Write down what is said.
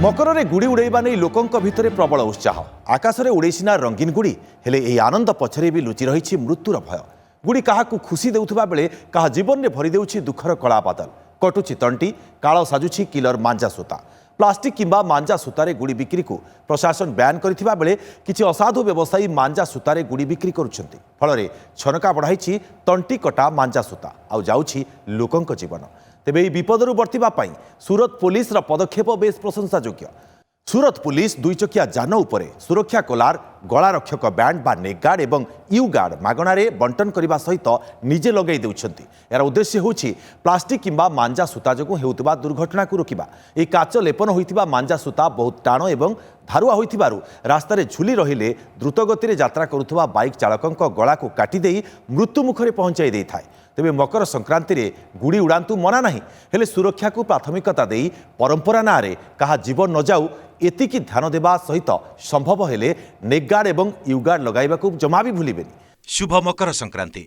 मकर में गुड़ी उड़ाइबा नहीं लोकों भितर प्रबल उत्साह आकाश में उड़ेसिना रंगीन गुड़ी हेले यही आनंद पछरे भी लुचि रही मृत्युर भय गुड़ी क्या खुशी देउथबा बेले कहा जीवन में भरी देउछि दुखर कला बादल कटुछि तंटी काल साजुछि किलर मांजा सूता प्लास्टिक किंबा मांजा सूतारे गुड़ी बिक्री को प्रशासन बैन करथिबा बेले किछि असाधु व्यवसायी मांजा सूतारे गुड़ी बिक्री करुछंती फल छनका बढ़ाई तंटी कटा मांजा सूता आउ जाउछि लोकंक जीवन तेबे यह विपदरू बर्तिबा पई सूरत पुलिस पदक्षेप बेस प्रशंसायोग्य। सूरत पुलिस दुई चकिया जान उपरे सुरक्षा कोलार गला रक्षक बैंड बा नेगार्ड एवं यू गार्ड मागणारे बंटन करने सहित निजे लगे देउछंती। यार उद्देश्य होछि प्लास्टिक किंबा मांजा सूता जोगु हेउतबा दुर्घटना को रोकिबा। ए काच लेपन होइतिबा मांजा सूता बहुत टाण एवं धारुआ होइतिबारु रास्तार झुली रहिले द्रुतगति रे यात्रा करुथबा बाइक चालकंक गला को काटी देई मृत्यु मुखरे पहुंचाई देई थाए। तेबे मकर संक्रांति रे गुड़ी उड़ांतु मना नहीं हेले सुरक्षा को प्राथमिकता देई परंपरा नारे कहा जीवन न जाऊ एतिकी ध्यान देवा सहित संभव हेले नेगार्ड एवं युगार्ड लगाइबाकू जमा भी भूलिबेनी। शुभ मकर संक्रांति।